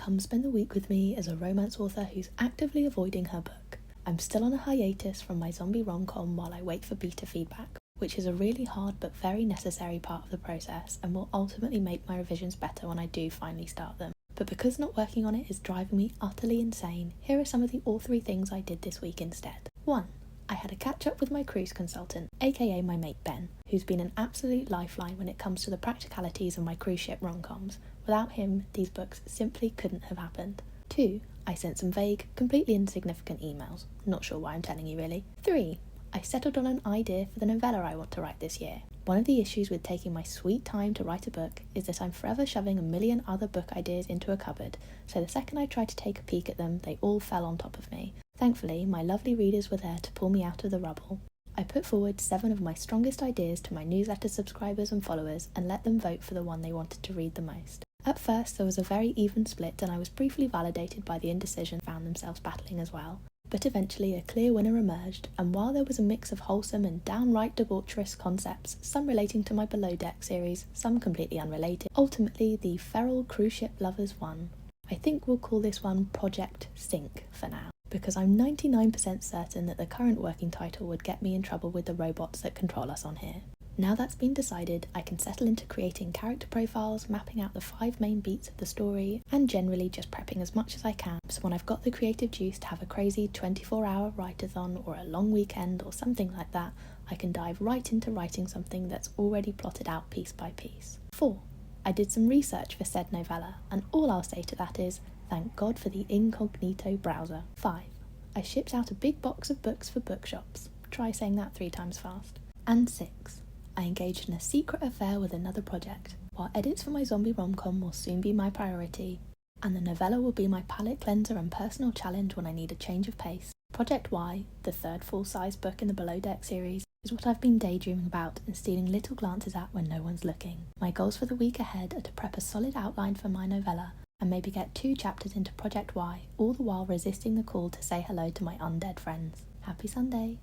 come spend the week with me as a romance author who's actively avoiding her book. I'm still on a hiatus from my zombie rom-com while I wait for beta feedback, which is a really hard but very necessary part of the process and will ultimately make my revisions better when I do finally start them. But because not working on it is driving me utterly insane, here are some of the authory things I did this week instead. 1. I had a catch up with my cruise consultant, aka my mate Ben, who's been an absolute lifeline when it comes to the practicalities of my cruise ship rom-coms. Without him, these books simply couldn't have happened. 2. I sent some vague, completely insignificant emails. Not sure why I'm telling you really. 3. I settled on an idea for the novella I want to write this year. One of the issues with taking my sweet time to write a book is that I'm forever shoving a million other book ideas into a cupboard, so the second I tried to take a peek at them, they all fell on top of me. Thankfully, my lovely readers were there to pull me out of the rubble. I put forward 7 of my strongest ideas to my newsletter subscribers and followers and let them vote for the one they wanted to read the most. At first, there was a very even split and I was briefly validated by the indecision found themselves battling as well. But eventually a clear winner emerged, and while there was a mix of wholesome and downright debaucherous concepts, some relating to my Below Deck series, some completely unrelated, ultimately the feral cruise ship lovers won. I think we'll call this one Project Sink for now, because I'm 99% certain that the current working title would get me in trouble with the robots that control us on here. Now that's been decided, I can settle into creating character profiles, mapping out the 5 main beats of the story, and generally just prepping as much as I can, so when I've got the creative juice to have a crazy 24-hour write-a-thon or a long weekend or something like that, I can dive right into writing something that's already plotted out piece by piece. 4. I did some research for said novella, and all I'll say to that is, thank God for the incognito browser. 5. I shipped out a big box of books for bookshops. Try saying that 3 times fast. And 6. I engaged in a secret affair with another project. While edits for my zombie rom-com will soon be my priority, and the novella will be my palette cleanser and personal challenge when I need a change of pace, Project Y, the 3rd full-size book in the Below Deck series, is what I've been daydreaming about and stealing little glances at when no one's looking. My goals for the week ahead are to prep a solid outline for my novella, and maybe get 2 chapters into Project Y, all the while resisting the call to say hello to my undead friends. Happy Sunday!